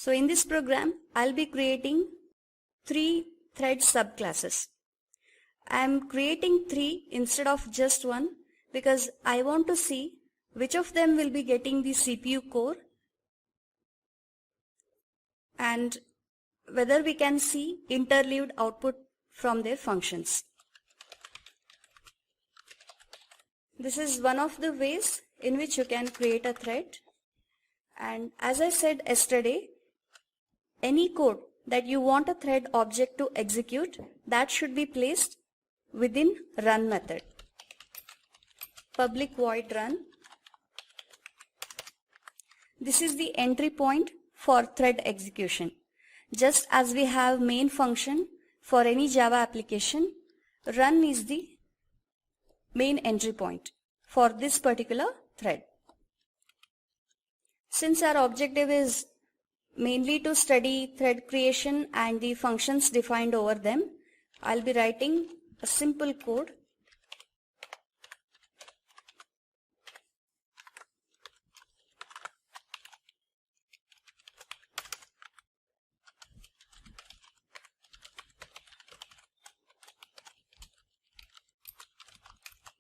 So in this program, I'll be creating 3 thread subclasses. I'm creating 3 instead of just 1 because I want to see which of them will be getting the CPU core and whether we can see interleaved output from their functions. This is one of the ways in which you can create a thread. And as I said yesterday, any code that you want a thread object to execute, that should be placed within run method. Public void run. This is the entry point for thread execution. Just as we have main function for any Java application, run is the main entry point for this particular thread. Since our objective is mainly to study thread creation and the functions defined over them, I'll be writing a simple code.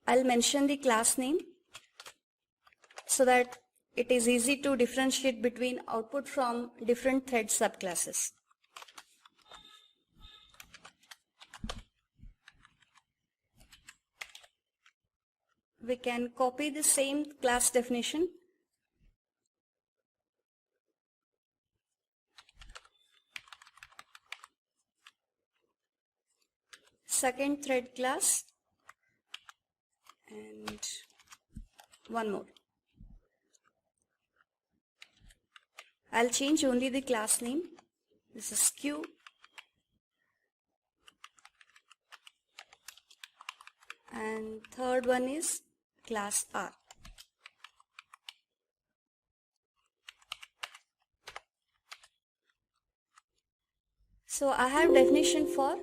I'll mention the class name so that it is easy to differentiate between output from different thread subclasses. We can copy the same class definition . Second thread class and one more. I'll change only the class name. This is Q. And third one is class R. So I have definition for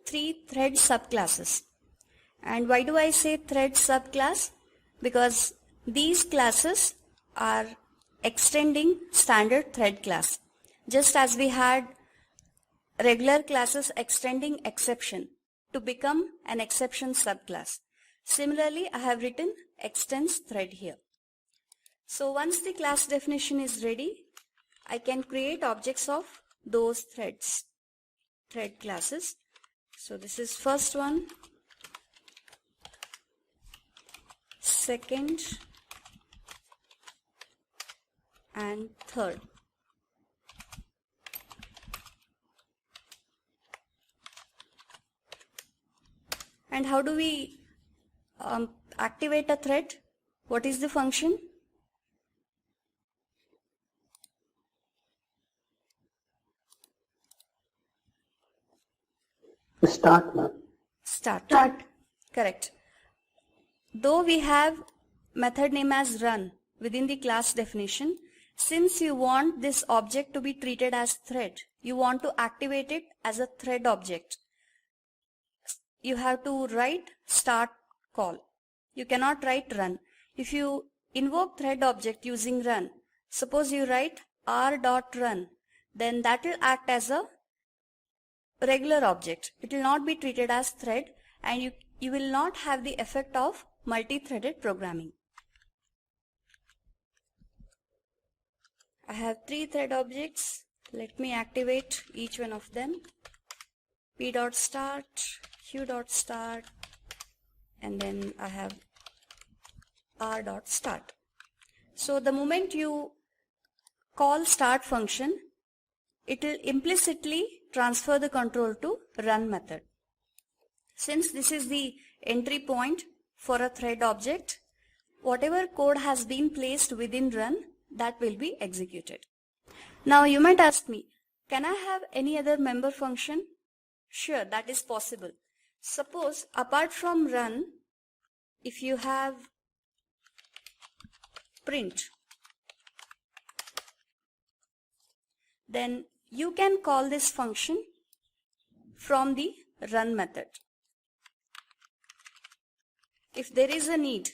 3 thread subclasses. And why do I say thread subclass? Because these classes are extending standard thread class. Just as we had regular classes extending exception to become an exception subclass. Similarly, I have written extends thread here. So once the class definition is ready, I can create objects of those threads, thread classes. So this is first one, second, and third. And how do we activate a thread? What is the function? Start. Start. Correct. Though we have method name as run within the class definition, since you want this object to be treated as thread, you want to activate it as a thread object. You have to write start call. You cannot write run. If you invoke thread object using run, suppose you write r.run, then that will act as a regular object. It will not be treated as thread and you will not have the effect of multi-threaded programming. I have 3 thread objects. Let me activate each one of them. p.start, q.start, and then I have r.start. So the moment you call start function, it will implicitly transfer the control to run method. Since this is the entry point for a thread object, whatever code has been placed within run, that will be executed. Now you might ask me, can I have any other member function? Sure, that is possible. Suppose apart from run, if you have print, then you can call this function from the run method. If there is a need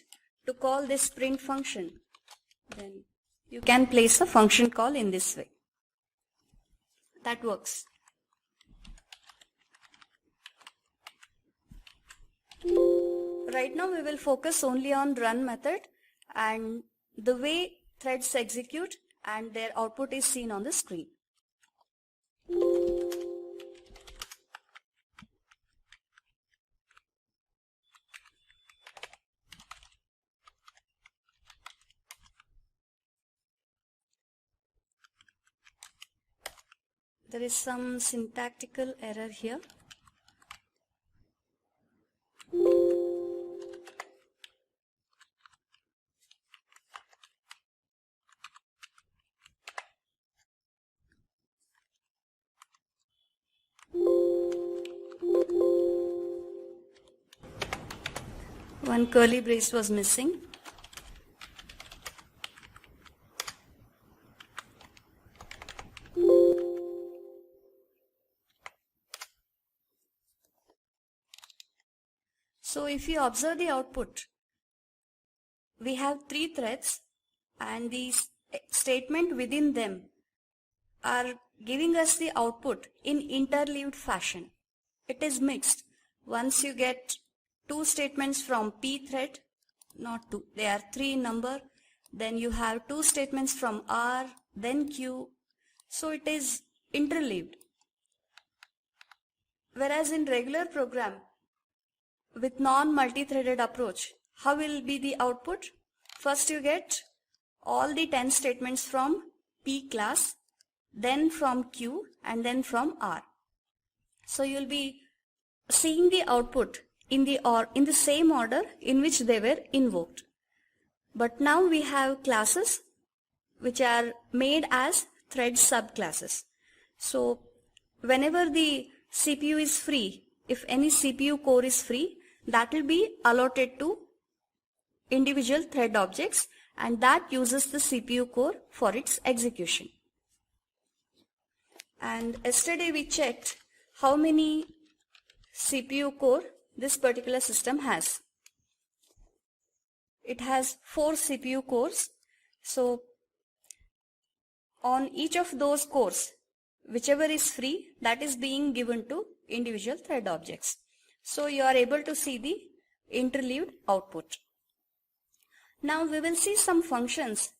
to call this print function, then you can place a function call in this way. that works. Right now we will focus only on run method and the way threads execute and their output is seen on the screen. There is some syntactical error here. One curly brace was missing. So if you observe the output, we have 3 threads and the statement within them are giving us the output in interleaved fashion. It is mixed. Once you get 2 statements from P thread, not 2, they are 3 in number, then you have 2 statements from R, then Q, so it is interleaved. Whereas in regular program, with non-multi-threaded approach, how will be the output? First you get all the 10 statements from P class, then from Q, and then from R. So you will be seeing the output in the same order in which they were invoked. But now we have classes which are made as thread subclasses. So whenever the CPU is free, if any CPU core is free, that will be allotted to individual thread objects and that uses the CPU core for its execution. And yesterday we checked how many CPU core this particular system has. It has 4 CPU cores. So on each of those cores, whichever is free, that is being given to individual thread objects. So you are able to see the interleaved output. Now we will see some functions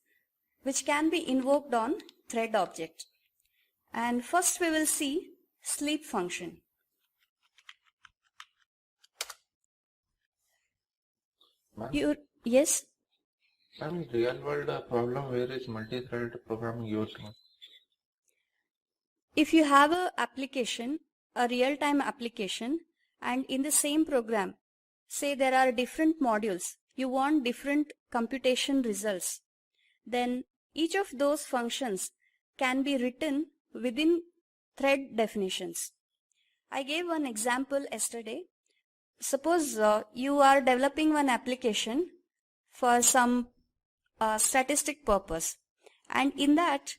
which can be invoked on thread object. And first we will see sleep function. Yes? In real world problem, where is multi-thread programming used? If you have a application, a real-time application, and in the same program, say there are different modules, you want different computation results, then each of those functions can be written within thread definitions. I gave one example yesterday. Suppose you are developing one application for some statistic purpose, and in that,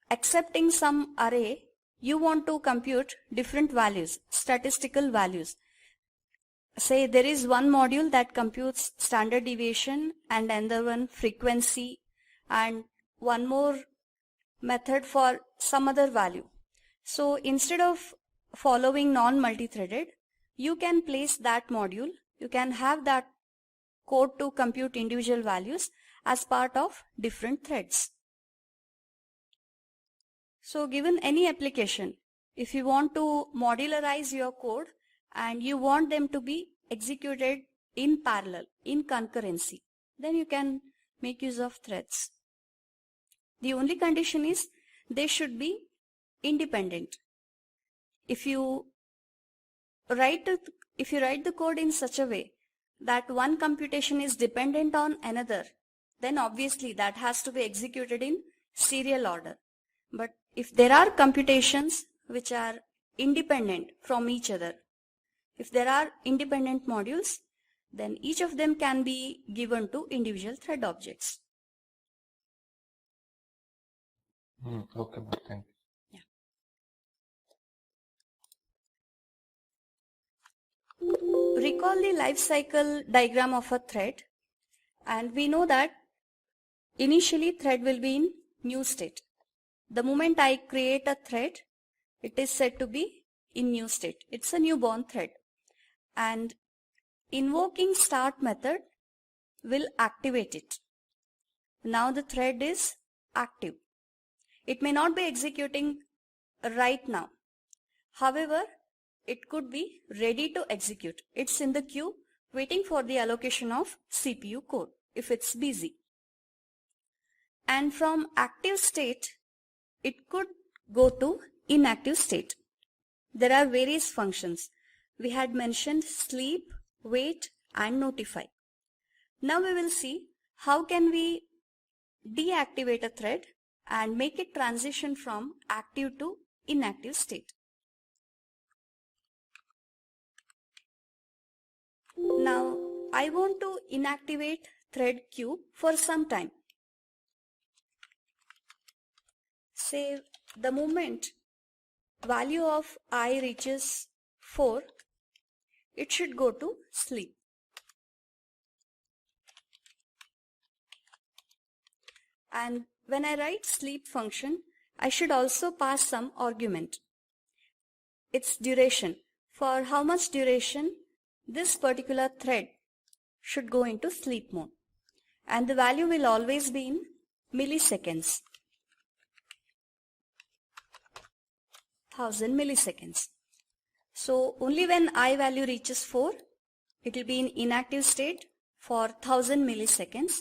accepting some array, you want to compute different values, statistical values. Say there is one module that computes standard deviation and another one frequency and one more method for some other value. So instead of following non-multi-threaded, you can place that module, you can have that code to compute individual values as part of different threads. So given any application, if you want to modularize your code and you want them to be executed in parallel, in concurrency, then you can make use of threads. The only condition is they should be independent. If you write the code in such a way that one computation is dependent on another, then obviously that has to be executed in serial order. But if there are computations which are independent from each other, if there are independent modules, then each of them can be given to individual thread objects. Okay, thank you. Recall the life cycle diagram of a thread, and we know that initially thread will be in new state. The moment I create a thread, it is said to be in new state. It's a newborn thread. And invoking start method will activate it. Now the thread is active. It may not be executing right now. However, it could be ready to execute. It's in the queue waiting for the allocation of CPU code if it's busy. And from active state, it could go to inactive state. There are various functions. We had mentioned sleep, wait, and notify. Now we will see how can we deactivate a thread and make it transition from active to inactive state. Now I want to inactivate thread queue for some time. Say the moment value of I reaches 4, it should go to sleep. And when I write sleep function, I should also pass some argument. Its duration. For how much duration this particular thread should go into sleep mode. And the value will always be in milliseconds. 1000 milliseconds. So only when I value reaches 4, it will be in inactive state for 1000 milliseconds.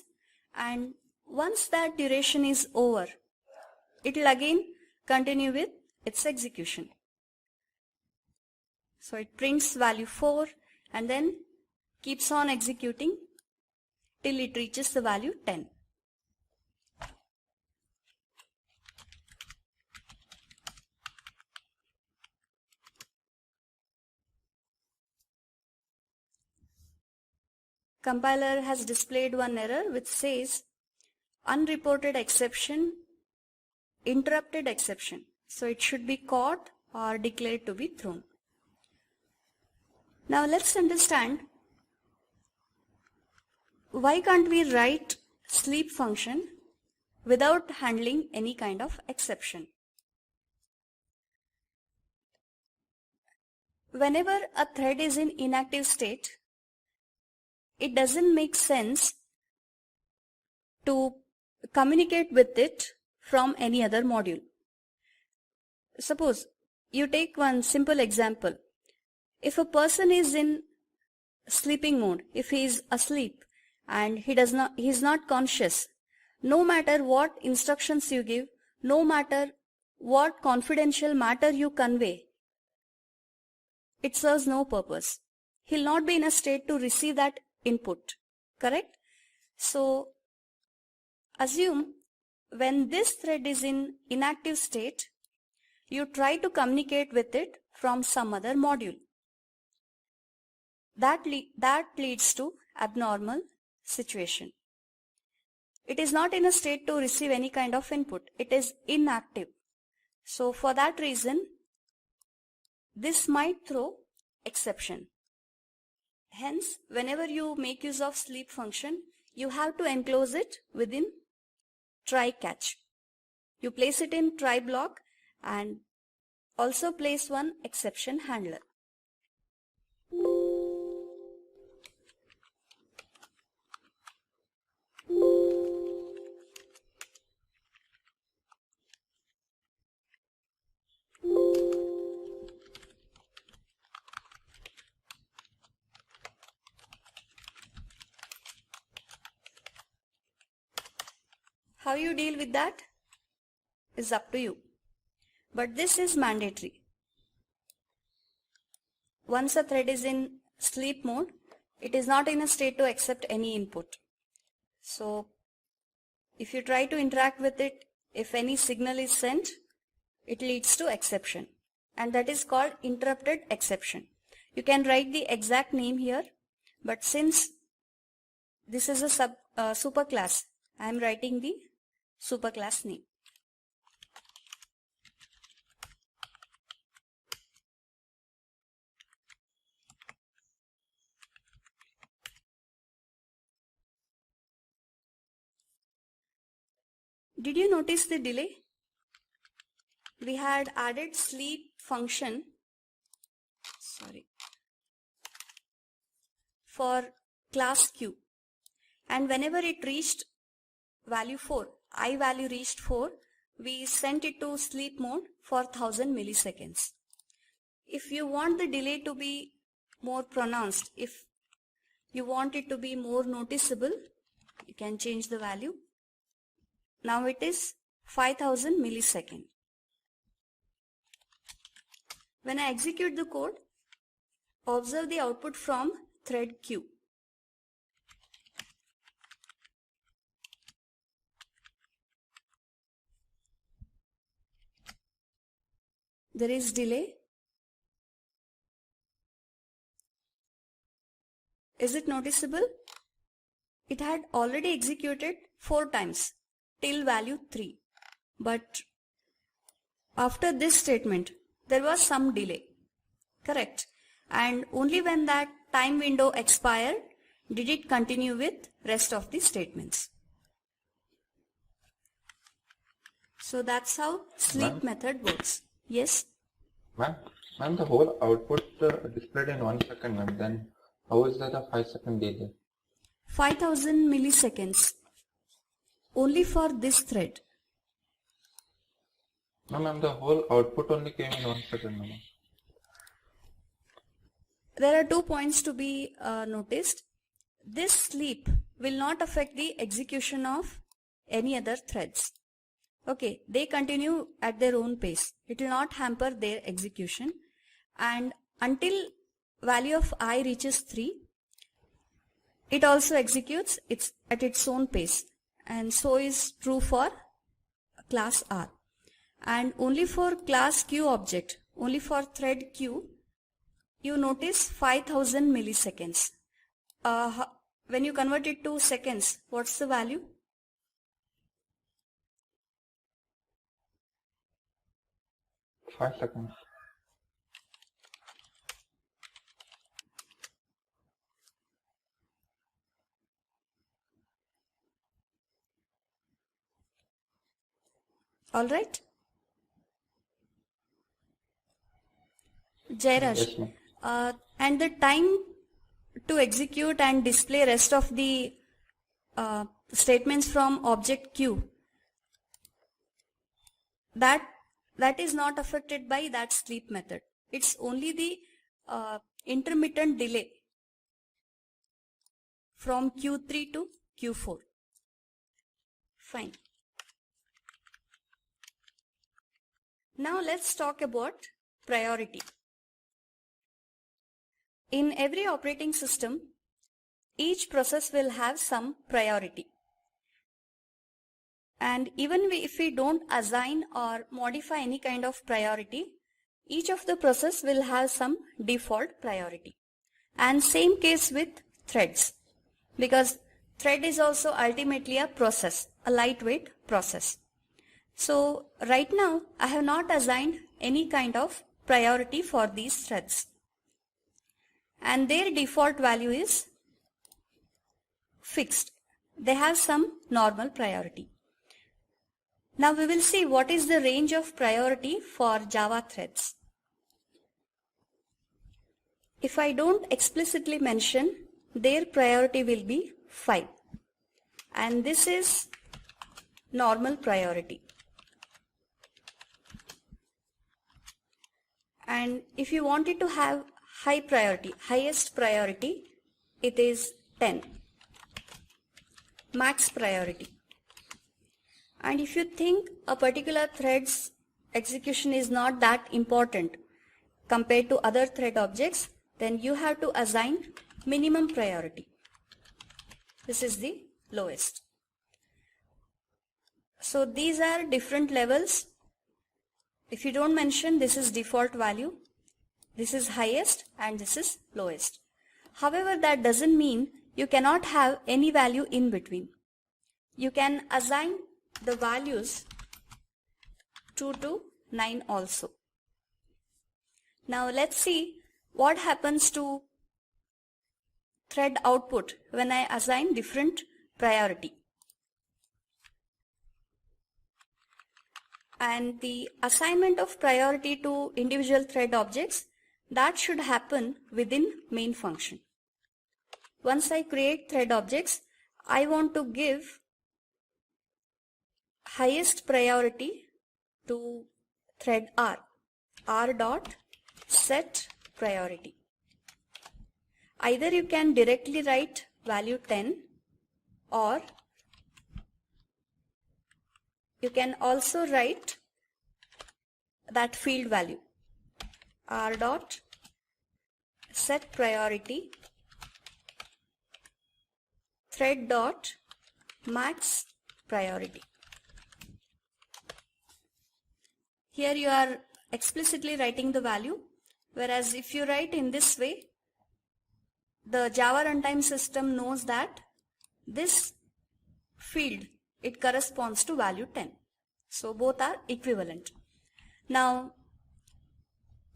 And once that duration is over, it will again continue with its execution. So it prints value 4 and then keeps on executing till it reaches the value 10. Compiler has displayed one error which says unreported exception, interrupted exception. So it should be caught or declared to be thrown. Now let's understand why can't we write sleep function without handling any kind of exception. Whenever a thread is in inactive state, it doesn't make sense to communicate with it from any other module. Suppose you take one simple example. If a person is in sleeping mode, if he is asleep and he is not conscious, no matter what instructions you give, no matter what confidential matter you convey, it serves no purpose. He'll not be in a state to receive that input, correct? So assume when this thread is in inactive state, you try to communicate with it from some other module. That leads to abnormal situation. It is not in a state to receive any kind of input. It is inactive. So for that reason, this might throw exception. Hence, whenever you make use of sleep function, you have to enclose it within try catch. You place it in try block and also place one exception handler. How you deal with that is up to you. But this is mandatory. Once a thread is in sleep mode, it is not in a state to accept any input. So if you try to interact with it, if any signal is sent, it leads to exception. And that is called interrupted exception. You can write the exact name here, but since this is a superclass, I am writing the superclass name. Did you notice the delay? we had added sleep function, for class Q, and whenever it reached value 4, I value reached 4, we sent it to sleep mode for 1000 milliseconds. If you want the delay to be more pronounced, if you want it to be more noticeable, you can change the value. Now it is 5000 millisecond. When I execute the code, observe the output from thread Q. There is delay. Is it noticeable? It had already executed 4 times till value 3. But after this statement, there was some delay. Correct. And only when that time window expired did it continue with rest of the statements. So that's how sleep method works. Yes? Ma'am, the whole output displayed in 1 second, ma'am. Then how is that a 5-second delay? 5000 milliseconds only for this thread. No, ma'am, the whole output only came in 1 second, ma'am. There are 2 points to be noticed. This sleep will not affect the execution of any other threads. Okay, they continue at their own pace. It will not hamper their execution, and until value of I reaches 3, it also executes at its own pace, and so is true for class R. And only for class Q object, only for thread Q, you notice 5000 milliseconds. When you convert it to seconds, what's the value? Five seconds. All right. Jairaj, Yes, ma'am. and the time to execute and display rest of the statements from object Q, that is not affected by that sleep method. It's only the intermittent delay from Q3 to Q4. Fine. Now let's talk about priority. In every operating system, each process will have some priority. And even if we don't assign or modify any kind of priority, each of the process will have some default priority. And same case with threads, because thread is also ultimately a process, a lightweight process. So right now I have not assigned any kind of priority for these threads, and their default value is fixed. They have some normal priority. Now we will see what is the range of priority for Java threads. If I don't explicitly mention, their priority will be 5, and this is normal priority. And if you wanted to have high priority, highest priority, it is 10, max priority. And if you think a particular thread's execution is not that important compared to other thread objects, then you have to assign minimum priority. This is the lowest. So these are different levels. If you don't mention, this is default value, this is highest, and this is lowest. However, that doesn't mean you cannot have any value in between. You can assign the values 2 to 9 also. Now let's see what happens to thread output when I assign different priority. and the assignment of priority to individual thread objects, that should happen within main function. Once I create thread objects, I want to give highest priority to thread R dot set priority. Either you can directly write value 10, or you can also write that field value R dot set priority thread dot max priority. Here you are explicitly writing the value, whereas if you write in this way, the Java runtime system knows that this field, it corresponds to value 10. So both are equivalent. Now,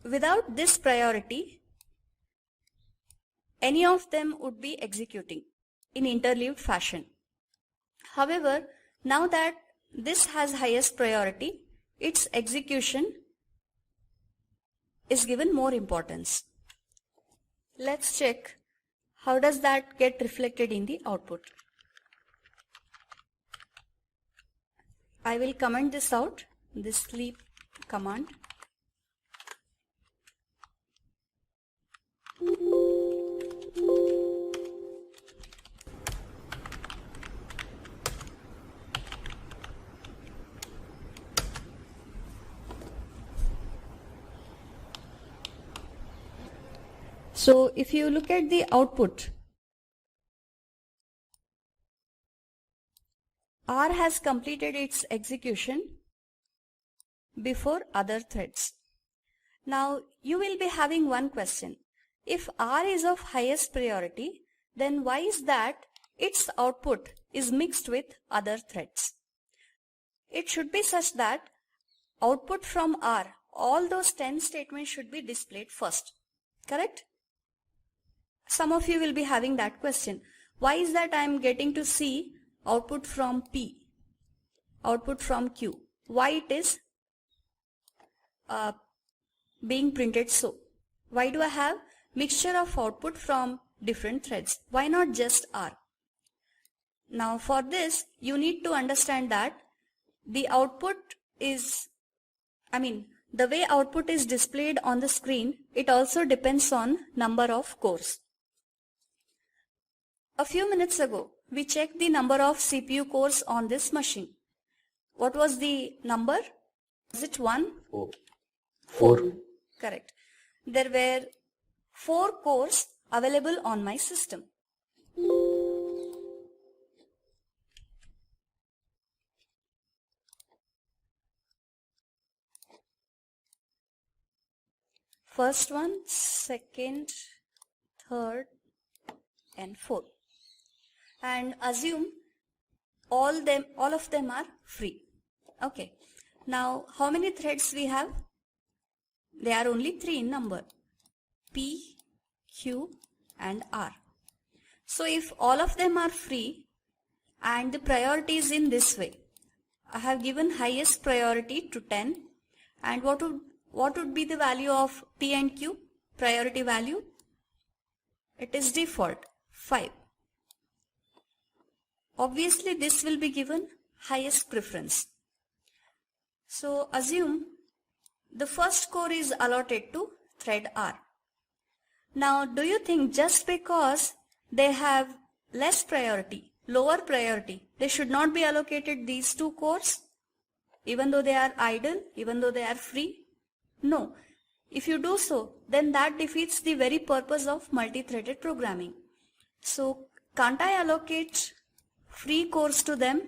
without this priority, any of them would be executing in interleaved fashion. However, now that this has highest priority, its execution is given more importance. Let's check how does that get reflected in the output. I will comment this out, this sleep command. So if you look at the output, R has completed its execution before other threads. Now you will be having one question. If R is of highest priority, then why is that its output is mixed with other threads? It should be such that output from R, all those 10 statements should be displayed first. Correct? Some of you will be having that question. Why is that I am getting to see output from P, output from Q? Why it is being printed so? Why do I have mixture of output from different threads? Why not just R? Now for this, you need to understand that the output is, the way output is displayed on the screen, it also depends on number of cores. A few minutes ago, we checked the number of CPU cores on this machine. What was the number? Was it 1? 4. 4. Correct. There were 4 cores available on my system. First one, second, third, and fourth. And assume all of them are free. Okay. Now how many threads we have? They are only 3 in number. P, Q and R. So if all of them are free and the priority is in this way, I have given highest priority to 10, and what would be the value of P and Q? Priority value? It is default 5. Obviously this will be given highest preference. So assume the first core is allotted to thread R. Now do you think just because they have less priority, lower priority, they should not be allocated these 2 cores even though they are idle, even though they are free? No. If you do so, then that defeats the very purpose of multi-threaded programming. So can't I allocate free cores to them?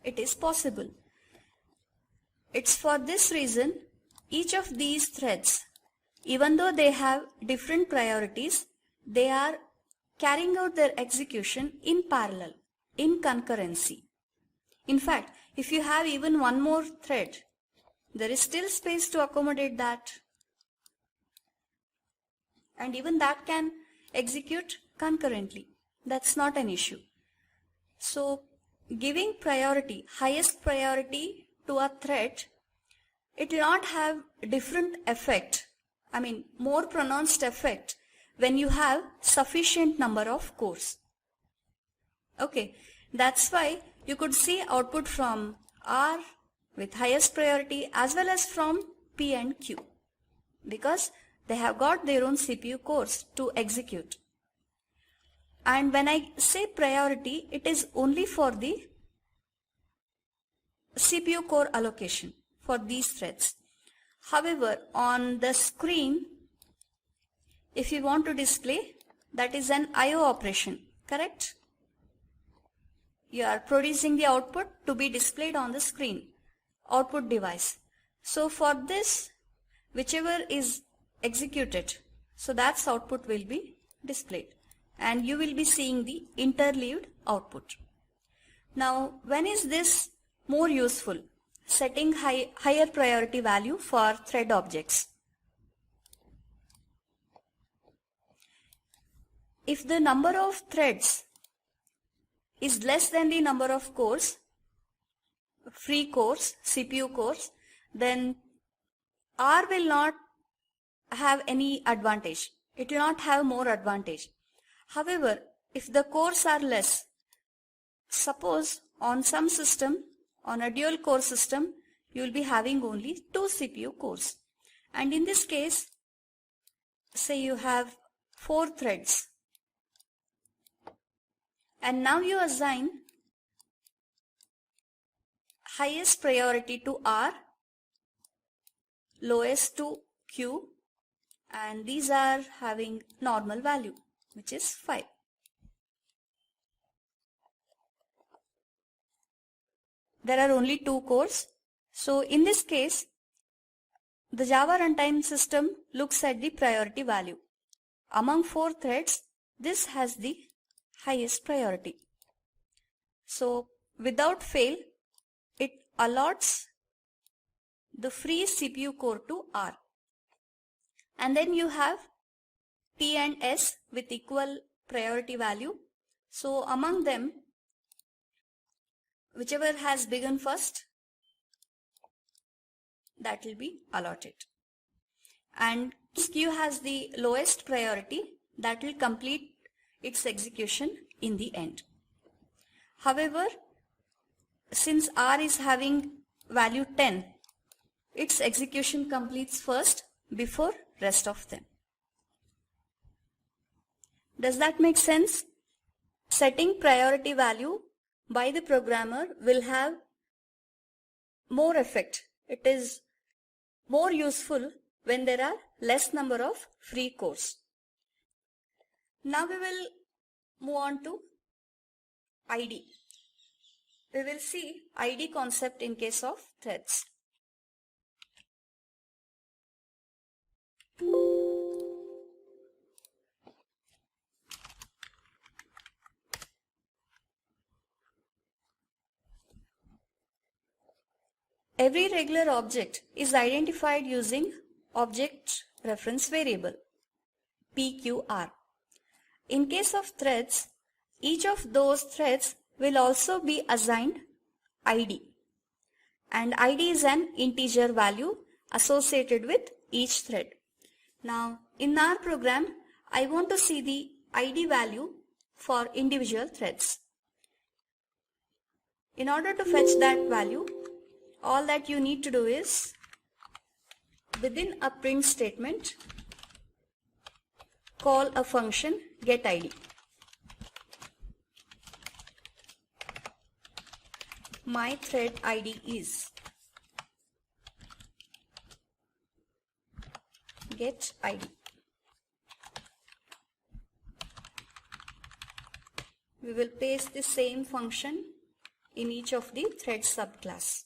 It is possible. It's for this reason each of these threads, even though they have different priorities, they are carrying out their execution in parallel, in concurrency. In fact, if you have even one more thread, there is still space to accommodate that. And even that can execute concurrently. That's not an issue. So giving priority, highest priority to a thread, it will not have different effect, more pronounced effect when you have sufficient number of cores. Okay, that's why you could see output from R with highest priority as well as from P and Q, because they have got their own CPU cores to execute. And when I say priority, it is only for the CPU core allocation for these threads. However, on the screen, if you want to display, that is an IO operation, correct? You are producing the output to be displayed on the screen, output device. So for this, whichever is executed, so that's output will be displayed, and you will be seeing the interleaved output. Now, when is this more useful? Setting higher priority value for thread objects. If the number of threads is less than the number of cores, free cores, CPU cores, then R will not have any advantage. It will not have more advantage. However, if the cores are less, suppose on some system, on a dual core system, you will be having only 2 CPU cores. And in this case, say you have 4 threads. And now you assign highest priority to R, lowest to Q, and these are having normal value, which is 5. There are only 2 cores. So in this case, the Java runtime system looks at the priority value. Among 4 threads, this has the highest priority. So without fail, it allots the free CPU core to R. And then you have T and S with equal priority value. So among them, whichever has begun first, that will be allotted. And Q has the lowest priority, that will complete its execution in the end. However, since R is having value 10, its execution completes first before rest of them. Does that make sense? Setting priority value by the programmer will have more effect. It is more useful when there are less number of free cores. Now we will move on to ID. We will see ID concept in case of threads. Every regular object is identified using object reference variable, PQR. In case of threads, each of those threads will also be assigned ID. And ID is an integer value associated with each thread. Now, in our program, I want to see the ID value for individual threads. In order to fetch that value, all that you need to do is, within a print statement, call a function getID. My thread ID is getID. We will paste the same function in each of the thread subclass.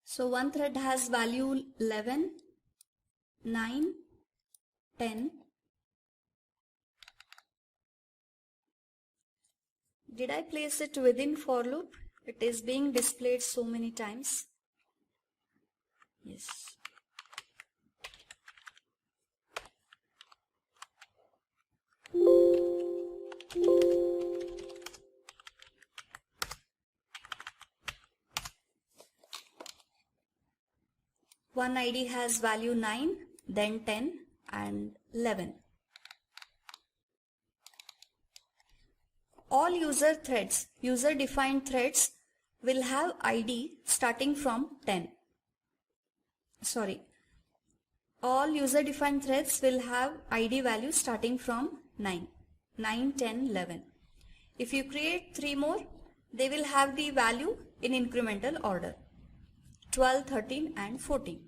So one thread has value 11, 9, 10. Did I place it within for loop? It is being displayed so many times. Yes. One ID has value 9, then 10 and 11. All user threads, user defined threads will have ID starting from 10. All user defined threads will have ID value starting from 9, 10, 11. If you create 3 more, they will have the value in incremental order, 12, 13 and 14.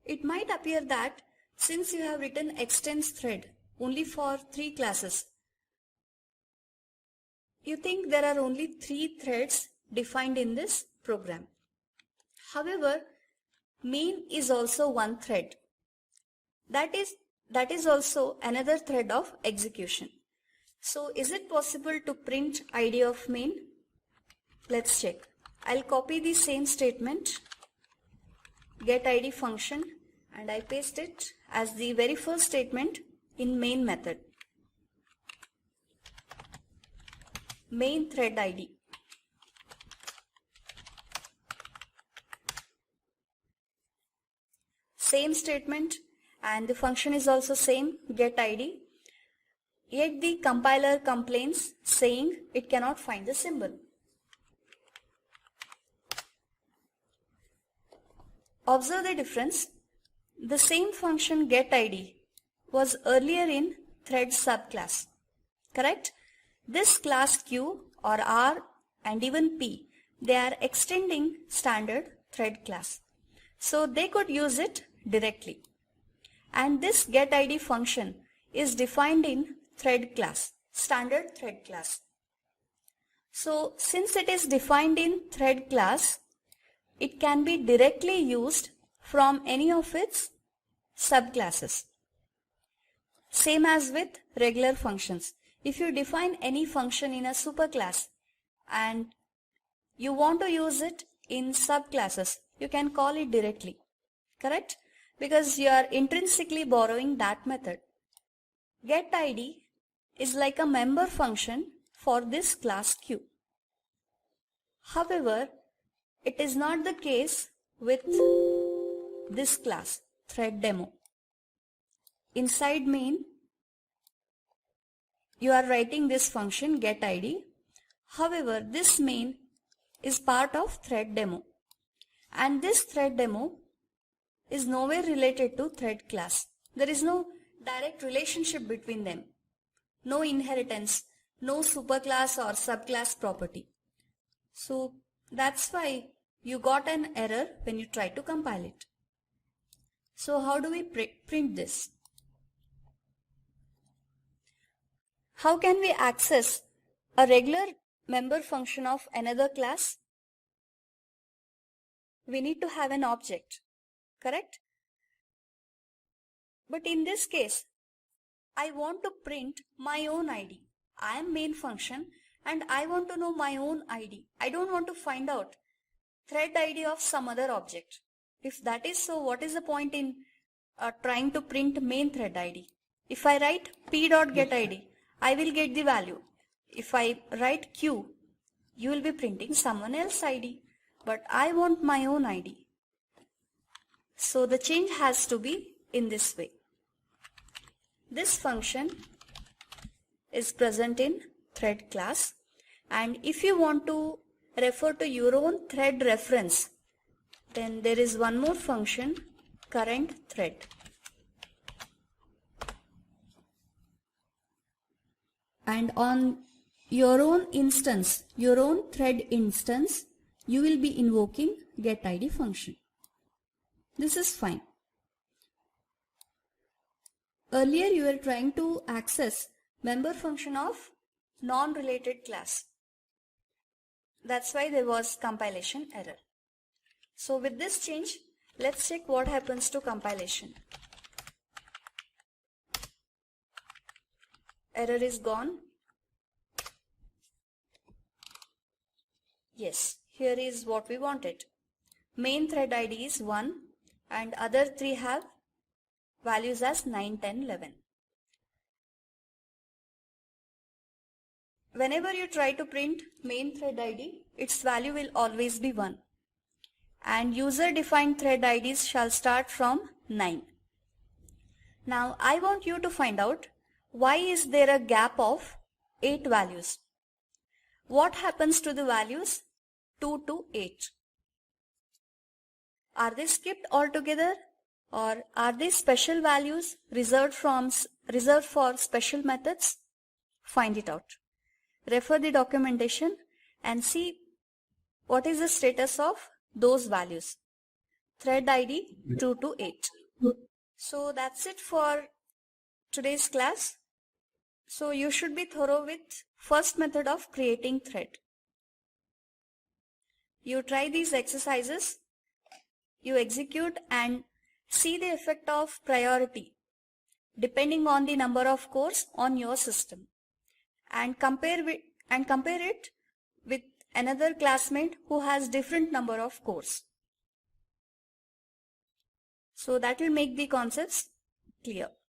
It might appear that since you have written extends thread only for 3 classes, you think there are only 3 threads defined in this program. However, main is also one thread. That is also another thread of execution. So is it possible to print ID of main? Let's check. I'll copy the same statement, get ID function, and I paste it as the very first statement in main method. Main thread ID. Same statement and the function is also same, get ID. Yet the compiler complains saying it cannot find the symbol. Observe the difference. The same function getID was earlier in thread subclass, correct? This class Q or R and even P, they are extending standard thread class. So they could use it directly. And this getID function is defined in thread class, standard thread class. So since it is defined in thread class, it can be directly used from any of its subclasses. Same as with regular functions. If you define any function in a superclass and you want to use it in subclasses, you can call it directly, correct? Because you are intrinsically borrowing that method. GetID is like a member function for this class Q. However, it is not the case with this class, thread_demo. Inside main, you are writing this function getID. However, this main is part of thread_demo. And this thread_demo is nowhere related to thread class. There is no direct relationship between them. No inheritance, no superclass or subclass property. So that's why you got an error when you try to compile it. So how do we print this? How can we access a regular member function of another class? We need to have an object, correct? But in this case, I want to print my own ID. I am main function and I want to know my own ID. I don't want to find out thread ID of some other object. If that is so, what is the point in trying to print main thread ID? If I write p.getID, I will get the value. If I write q, you will be printing someone else's ID. But I want my own ID. So the change has to be in this way. This function is present in thread class, and if you want to refer to your own thread reference, then there is one more function, current thread. And on your own instance, your own thread instance, you will be invoking getID function. This is fine. Earlier you were trying to access member function of non-related class. That's why there was compilation error. So with this change, Let's check what happens to compilation. Error is gone. Yes, here is what we wanted. Main thread ID is 1 and other 3 have values as 9, 10, 11. Whenever you try to print main thread ID, its value will always be 1. And user defined thread IDs shall start from 9. Now I want you to find out why is there a gap of 8 values. What happens to the values 2 to 8? Are they skipped altogether, or are they special values reserved for special methods? Find it out. Refer the documentation and see what is the status of those values. Thread ID 2 to 8. So that's it for today's class. So you should be thorough with first method of creating thread. You try these exercises, you execute and see the effect of priority depending on the number of cores on your system, and compare it with another classmate who has different number of cores. So that will make the concepts clear.